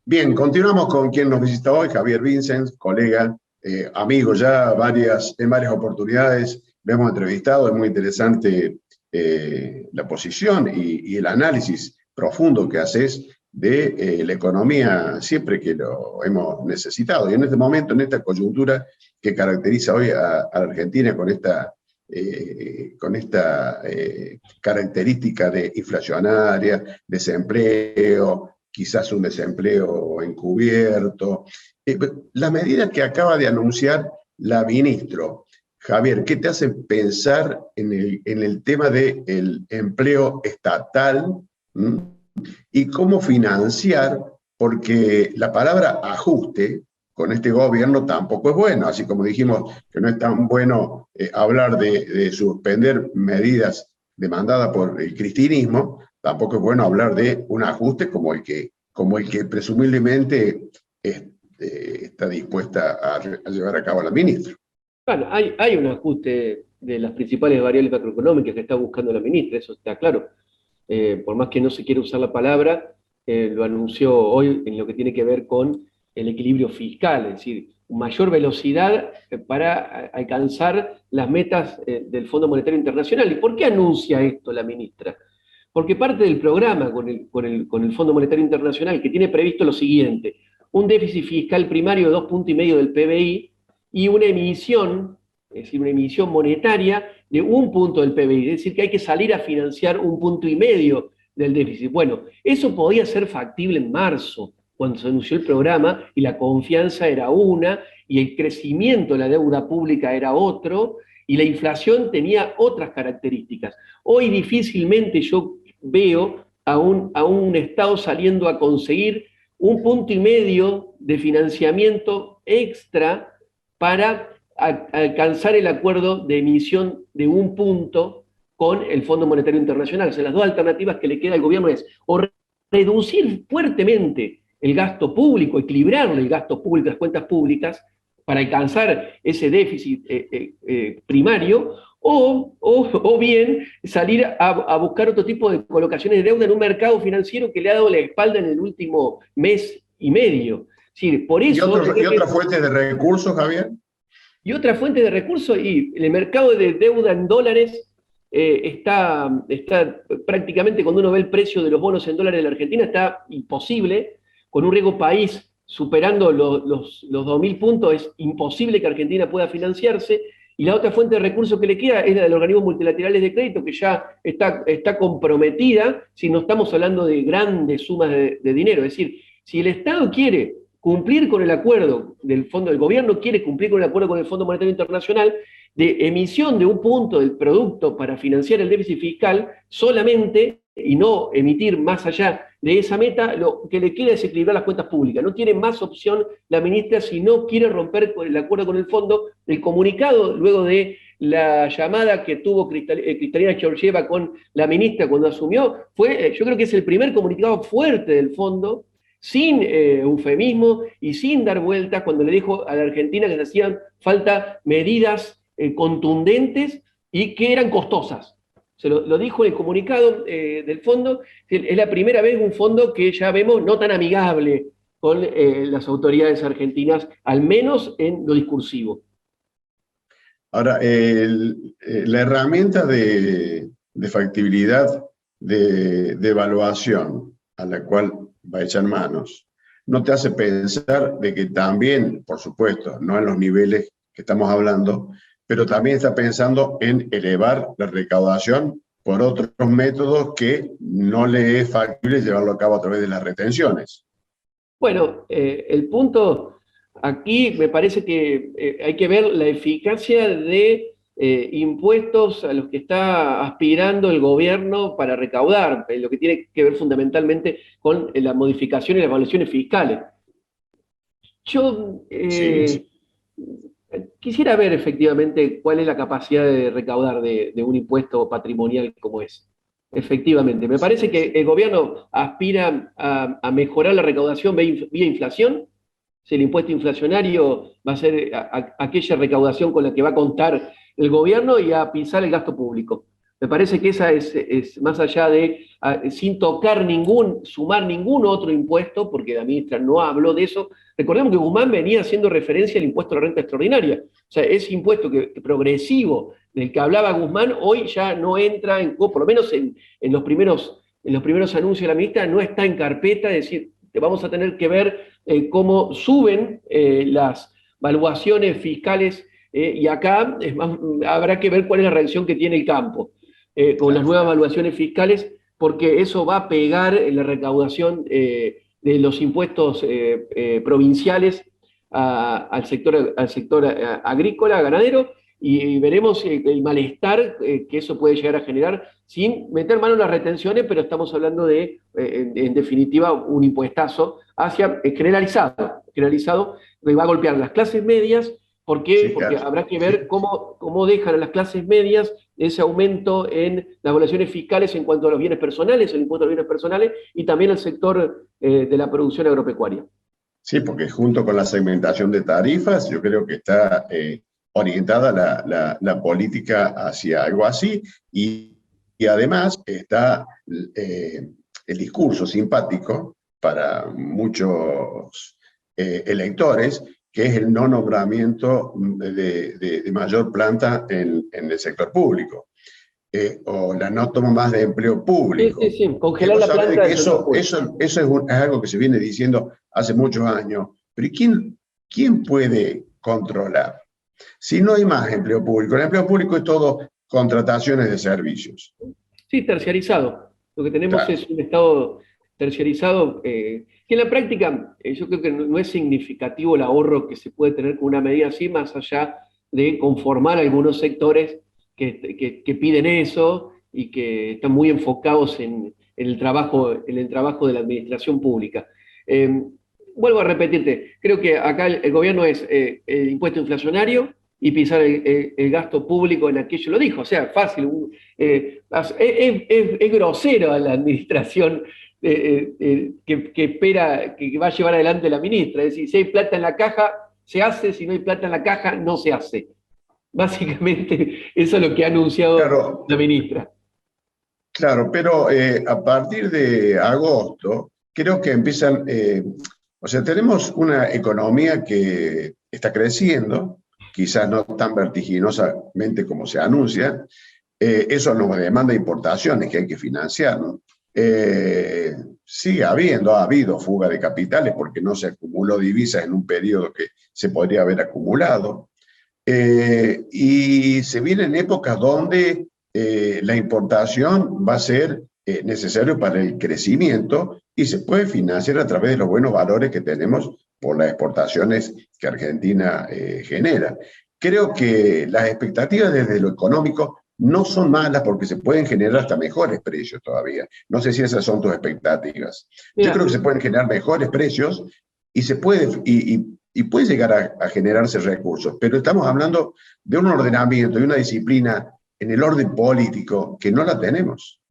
Bien, continuamos con quien nos visita hoy, Javier Vincent, colega, amigo ya en varias oportunidades. Me hemos entrevistado, es muy interesante la posición y el análisis profundo que haces de la economía siempre que lo hemos necesitado. Y en este momento, en esta coyuntura que caracteriza hoy a la Argentina con esta característica de inflacionaria, desempleo, quizás un desempleo encubierto. Las medidas que acaba de anunciar la ministro, Javier, ¿qué te hace pensar en el tema del empleo estatal? ¿Mm? Y cómo financiar, porque la palabra ajuste con este gobierno tampoco es bueno, así como dijimos que no es tan bueno hablar de suspender medidas demandadas por el cristinismo, tampoco es bueno hablar de un ajuste como el que presumiblemente está dispuesta a llevar a cabo la ministra. Bueno, hay un ajuste de las principales variables macroeconómicas que está buscando la ministra, eso está claro. Por más que no se quiera usar la palabra, lo anunció hoy en lo que tiene que ver con el equilibrio fiscal, es decir, mayor velocidad para alcanzar las metas del Fondo Monetario Internacional. ¿Y por qué anuncia esto la ministra? Porque parte del programa con el Fondo Monetario Internacional, que tiene previsto lo siguiente: un déficit fiscal primario de 2,5 puntos del PBI y una emisión, es decir, una emisión monetaria de 1 punto del PBI, es decir, que hay que salir a financiar 1,5 puntos del déficit. Bueno, eso podía ser factible en marzo, cuando se anunció el programa, y la confianza era una, y el crecimiento de la deuda pública era otro, y la inflación tenía otras características. Hoy difícilmente yo veo a un Estado saliendo a conseguir 1,5 puntos de financiamiento extra para alcanzar el acuerdo de emisión de 1 punto con el Fondo Monetario Internacional. O sea, las dos alternativas que le queda al gobierno es o reducir fuertemente el gasto público, equilibrar el gasto público, las cuentas públicas, para alcanzar ese déficit primario, o bien salir a buscar otro tipo de colocaciones de deuda en un mercado financiero que le ha dado la espalda en el último mes y medio. Sí, por eso, ¿Y otra fuente de recursos, Javier? y otra fuente de recursos, y el mercado de deuda en dólares está prácticamente, cuando uno ve el precio de los bonos en dólares de la Argentina, está imposible. Con un riesgo país superando los 2.000 puntos, es imposible que Argentina pueda financiarse. Y la otra fuente de recursos que le queda es la de los organismos multilaterales de crédito, que ya está comprometida, si no estamos hablando de grandes sumas de dinero. Es decir, si el Estado quiere cumplir con el acuerdo del fondo, del gobierno quiere cumplir con el acuerdo con el Fondo Monetario Internacional de emisión de 1 punto del producto para financiar el déficit fiscal solamente, y no emitir más allá de esa meta, lo que le queda es equilibrar las cuentas públicas. No tiene más opción la ministra si no quiere romper el acuerdo con el fondo. El comunicado, luego de la llamada que tuvo Cristalina Georgieva con la ministra cuando asumió, yo creo que es el primer comunicado fuerte del fondo, sin eufemismo y sin dar vueltas, cuando le dijo a la Argentina que le hacían falta medidas contundentes y que eran costosas. Se lo dijo en el comunicado del fondo. Es la primera vez un fondo que ya vemos no tan amigable con las autoridades argentinas, al menos en lo discursivo. Ahora, la herramienta de factibilidad de evaluación a la cual va a echar manos, ¿no te hace pensar de que también, por supuesto, no en los niveles que estamos hablando, pero también está pensando en elevar la recaudación por otros métodos que no le es factible llevarlo a cabo a través de las retenciones? Bueno, el punto aquí me parece que hay que ver la eficacia de impuestos a los que está aspirando el gobierno para recaudar, lo que tiene que ver fundamentalmente con la modificación y las evaluaciones fiscales. Yo Sí. quisiera ver efectivamente cuál es la capacidad de recaudar de un impuesto patrimonial como ese. Efectivamente, me parece que el gobierno aspira a mejorar la recaudación vía inflación. Si el impuesto inflacionario va a ser aquella recaudación con la que va a contar el gobierno, y a pisar el gasto público. Me parece que esa es más allá de, sin sumar ningún otro impuesto, porque la ministra no habló de eso. Recordemos que Guzmán venía haciendo referencia al impuesto a la renta extraordinaria. O sea, ese impuesto progresivo del que hablaba Guzmán hoy ya no entra, por lo menos en los primeros anuncios de la ministra, no está en carpeta, es decir, vamos a tener que ver cómo suben las valuaciones fiscales y acá habrá que ver cuál es la reacción que tiene el campo con las nuevas valuaciones fiscales, porque eso va a pegar en la recaudación de los impuestos provinciales al sector agrícola, ganadero, y veremos el malestar que eso puede llegar a generar sin meter mano en las retenciones, pero estamos hablando de, en definitiva, un impuestazo generalizado, que va a golpear las clases medias. ¿Por qué? Sí, Porque claro. habrá que ver cómo dejan a las clases medias ese aumento en las evaluaciones fiscales en cuanto a los bienes personales, el impuesto a los bienes personales, y también al sector de la producción agropecuaria. Sí, porque junto con la segmentación de tarifas, yo creo que está orientada la política hacia algo así, y además está el discurso simpático para muchos electores, que es el no nombramiento de mayor planta en el sector público, o la no toma más de empleo Sí, sí, público. sí. Que Congelar vos la sabés de planta que eso no puede. eso es algo que se viene diciendo hace muchos años, pero ¿quién puede controlar? Si no hay más empleo público, el empleo público es todo contrataciones de servicios. Sí, terciarizado. Lo que tenemos Claro. es un Estado terciarizado que en la práctica yo creo que no es significativo el ahorro que se puede tener con una medida así, más allá de conformar algunos sectores que piden eso y que están muy enfocados en el trabajo de la administración pública. Eh, Vuelvo a repetirte, creo que acá el gobierno es el impuesto inflacionario y pisar el gasto público en aquello, lo dijo, o sea, fácil, es grosero a la administración que espera, que va a llevar adelante la ministra. Es decir, si hay plata en la caja, se hace, si no hay plata en la caja, no se hace. Básicamente, eso es lo que ha anunciado Claro, la ministra. claro, pero a partir de agosto, creo que empiezan, o sea, tenemos una economía que está creciendo, quizás no tan vertiginosamente como se anuncia. Eso nos demanda importaciones que hay que financiar, ¿no? Sigue ha habido fuga de capitales porque no se acumuló divisas en un periodo que se podría haber acumulado. Y se vienen épocas donde la importación va a ser necesario para el crecimiento y se puede financiar a través de los buenos valores que tenemos por las exportaciones que Argentina genera. Creo que las expectativas desde lo económico no son malas porque se pueden generar hasta mejores precios todavía. No sé si esas son tus expectativas. Yo Mira, creo que se pueden generar mejores precios y se puede, y puede llegar a generarse recursos, pero estamos hablando de un ordenamiento y una disciplina en el orden político que no la tenemos.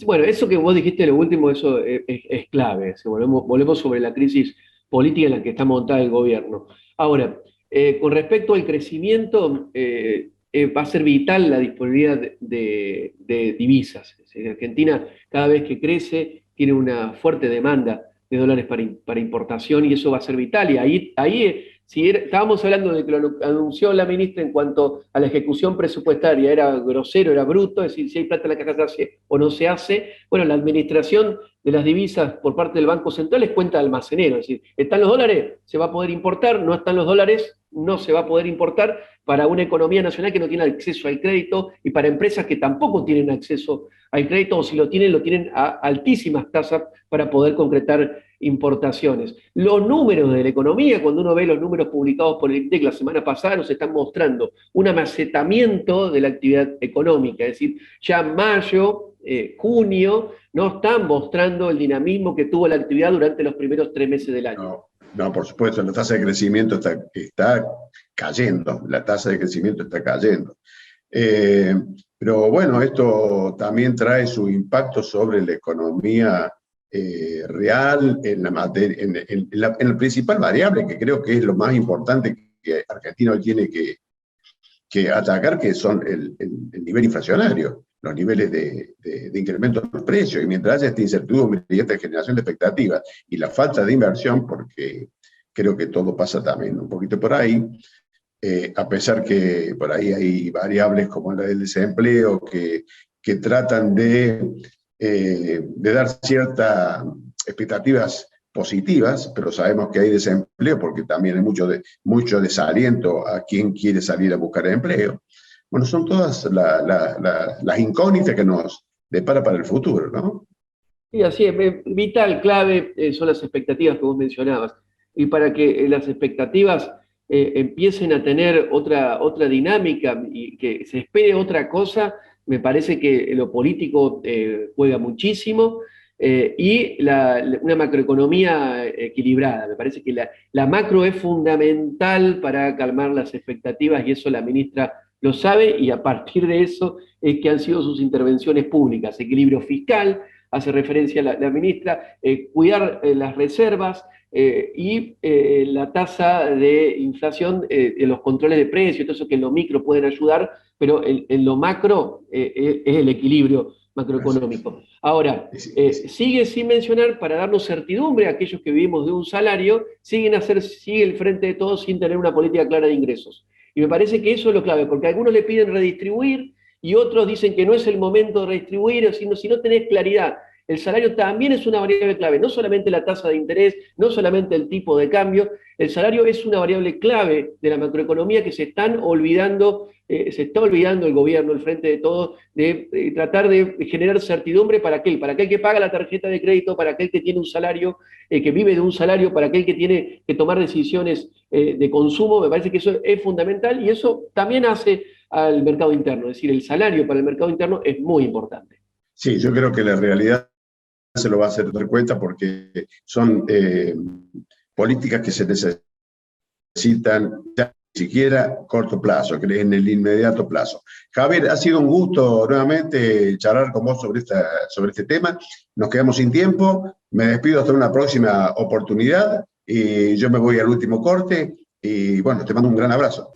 bueno, eso que vos dijiste, lo último, eso es clave. Si volvemos sobre la crisis política en la que está montada el gobierno. Ahora, con respecto al crecimiento, va a ser vital la disponibilidad de divisas. Es decir, Argentina, cada vez que crece, tiene una fuerte demanda de dólares para importación y eso va a ser vital. Y ahí si estábamos hablando de que lo anunció la ministra en cuanto a la ejecución presupuestaria, era grosero, era bruto, es decir, si hay plata en la caja se hace o no se hace. Bueno, la administración de las divisas por parte del Banco Central es cuenta de almacenero, es decir, ¿están los dólares? Se va a poder importar, no están los dólares, no se va a poder importar para una economía nacional que no tiene acceso al crédito y para empresas que tampoco tienen acceso al crédito o si lo tienen a altísimas tasas para poder concretar importaciones. Los números de la economía, cuando uno ve los números publicados por el INDEC la semana pasada, nos están mostrando un amasetamiento de la actividad económica, es decir, ya mayo, junio, no están mostrando el dinamismo que tuvo la actividad durante los primeros 3 meses del año. No, no, por supuesto, la tasa de crecimiento está cayendo, la tasa de crecimiento está cayendo. Pero bueno, esto también trae su impacto sobre la economía real en la materia, en la principal variable, que creo que es lo más importante que Argentina tiene que atacar, que son el nivel inflacionario, los niveles de incremento de los precios, y mientras haya esta incertidumbre y esta generación de expectativas y la falta de inversión, porque creo que todo pasa también un poquito por ahí, a pesar que por ahí hay variables como la del desempleo que tratan de dar ciertas expectativas positivas, pero sabemos que hay desempleo porque también hay mucho desaliento a quien quiere salir a buscar empleo. Bueno, son todas las incógnitas que nos depara para el futuro, ¿no? Y así es, vital, clave son las expectativas que vos mencionabas. Y para que las expectativas empiecen a tener otra dinámica y que se espere otra cosa, me parece que lo político juega muchísimo y una macroeconomía equilibrada. Me parece que la macro es fundamental para calmar las expectativas y eso la ministra lo sabe y a partir de eso es que han sido sus intervenciones públicas. Equilibrio fiscal, hace referencia la ministra, cuidar las reservas y la tasa de inflación, los controles de precios, todo eso que en lo micro pueden ayudar, pero en lo macro es el equilibrio macroeconómico. Ahora, sigue sin mencionar, para darnos certidumbre a aquellos que vivimos de un salario, sigue el Frente de Todos sin tener una política clara de ingresos. Y me parece que eso es lo clave, porque algunos le piden redistribuir y otros dicen que no es el momento de redistribuir, sino si no tenés claridad. El salario también es una variable clave, no solamente la tasa de interés, no solamente el tipo de cambio, el salario es una variable clave de la macroeconomía que se está olvidando el gobierno, el Frente de Todos, de tratar de generar certidumbre para aquel que paga la tarjeta de crédito, para aquel que tiene un salario, que vive de un salario, para aquel que tiene que tomar decisiones de consumo. Me parece que eso es fundamental y eso también hace al mercado interno, es decir, el salario para el mercado interno es muy importante. Sí, yo creo que la realidad se lo va a hacer dar cuenta porque son políticas que se necesitan ya ni siquiera a corto plazo, que en el inmediato plazo. Javier, ha sido un gusto nuevamente charlar con vos sobre este tema. Nos quedamos sin tiempo. Me despido hasta una próxima oportunidad y yo me voy al último corte y bueno, te mando un gran abrazo.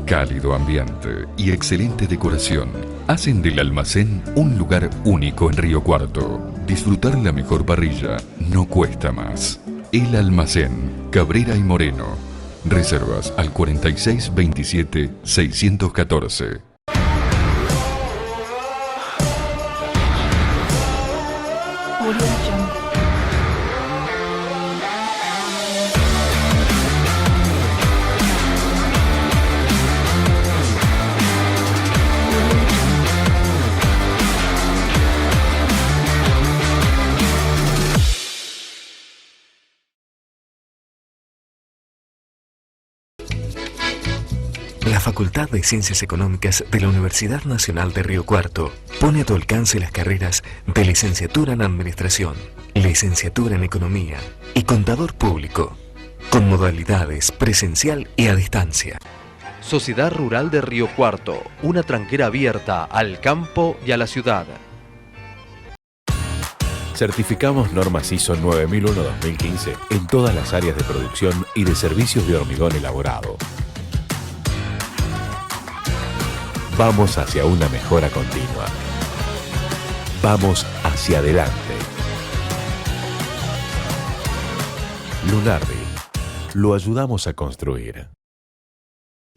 Cálido ambiente y excelente decoración hacen del almacén un lugar único en Río Cuarto. Disfrutar la mejor parrilla no cuesta más. El Almacén, Cabrera y Moreno. Reservas al 46 27 614. La Facultad de Ciencias Económicas de la Universidad Nacional de Río Cuarto pone a tu alcance las carreras de licenciatura en Administración, licenciatura en Economía y Contador Público, con modalidades presencial y a distancia. Sociedad Rural de Río Cuarto, una tranquera abierta al campo y a la ciudad. Certificamos normas ISO 9001-2015 en todas las áreas de producción y de servicios de hormigón elaborado. Vamos hacia una mejora continua. Vamos hacia adelante. Lunardi. Lo ayudamos a construir.